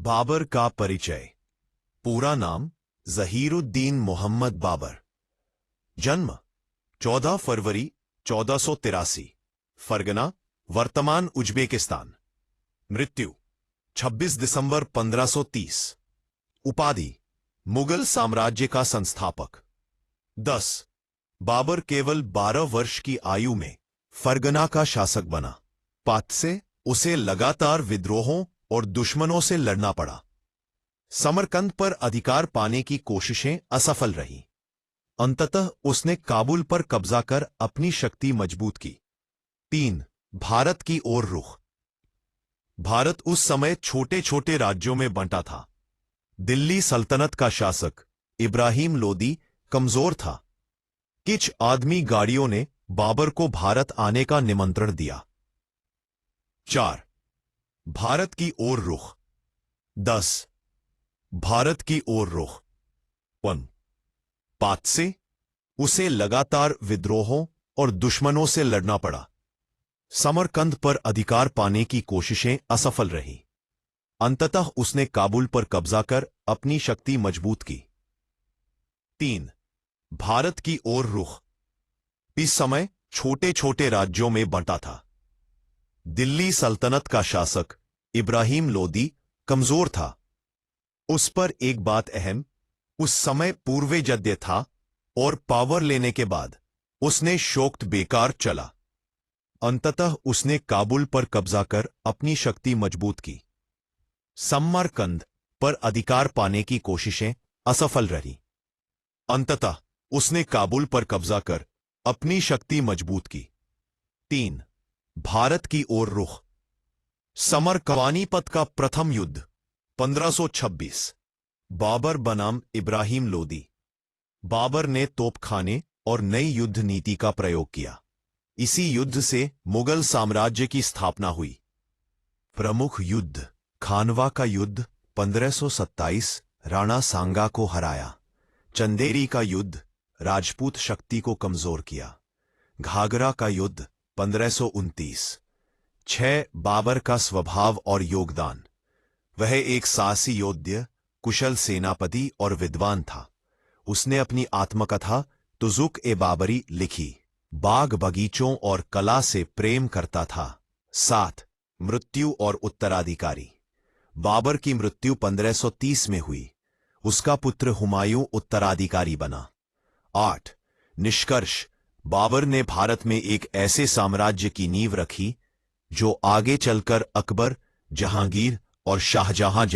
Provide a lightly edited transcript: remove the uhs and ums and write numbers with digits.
बाबर का परिचय। पूरा नाम ज़हीरुद्दीन मोहम्मद बाबर। जन्म 14 फरवरी 1483, फरगना, वर्तमान उज्बेकिस्तान। मृत्यु 26 दिसंबर 1530। उपाधि मुगल साम्राज्य का संस्थापक। 10 बाबर केवल 12 वर्ष की आयु में फरगना का शासक बना। 5 से उसे लगातार विद्रोहों और दुश्मनों से लड़ना पड़ा। समरकंद पर अधिकार पाने की कोशिशें असफल रहीं। अंततः उसने काबुल पर कब्जा कर अपनी शक्ति मजबूत की। 3 भारत की ओर रुख। भारत उस समय छोटे छोटे राज्यों में बंटा था। दिल्ली सल्तनत का शासक इब्राहिम लोदी कमजोर था। कुछ आदमी गाड़ियों ने बाबर को भारत आने का निमंत्रण दिया। 4 भारत की ओर रुख। 10 भारत की ओर रुख। 5 से उसे लगातार विद्रोहों और दुश्मनों से लड़ना पड़ा। समरकंद पर अधिकार पाने की कोशिशें असफल रहीं। अंततः उसने काबुल पर कब्जा कर अपनी शक्ति मजबूत की। 3 भारत की ओर रुख। इस समय छोटे छोटे राज्यों में बंटा था। दिल्ली सल्तनत का शासक इब्राहिम लोदी कमजोर था। उस पर एक बात अहम, उस समय पूर्वे जद्य था और पावर लेने के बाद उसने शोक्त बेकार चला। अंततः उसने काबुल पर कब्जा कर अपनी शक्ति मजबूत की। समरकंद पर अधिकार पाने की कोशिशें असफल रहीं। अंततः उसने काबुल पर कब्जा कर अपनी शक्ति मजबूत की। 3 भारत की ओर रुख। समरकंद का प्रथम युद्ध 1526। बाबर बनाम इब्राहिम लोदी। बाबर ने तोपखाने और नई युद्ध नीति का प्रयोग किया। इसी युद्ध से मुगल साम्राज्य की स्थापना हुई। प्रमुख युद्ध खानवा का युद्ध 1527, राणा सांगा को हराया। चंदेरी का युद्ध राजपूत शक्ति को कमजोर किया। घाघरा का युद्ध 1529। 6 बाबर का स्वभाव और योगदान। वह एक साहसी योद्धा, कुशल सेनापति और विद्वान था। उसने अपनी आत्मकथा तुज़ुक-ए-बाबरी लिखी। बाग बगीचों और कला से प्रेम करता था। 7 मृत्यु और उत्तराधिकारी। बाबर की मृत्यु 1530 में हुई। उसका पुत्र हुमायूं उत्तराधिकारी बना। 8 निष्कर्ष। बाबर ने भारत में एक ऐसे साम्राज्य की नींव रखी जो आगे चलकर अकबर, जहांगीर और शाहजहां जैसे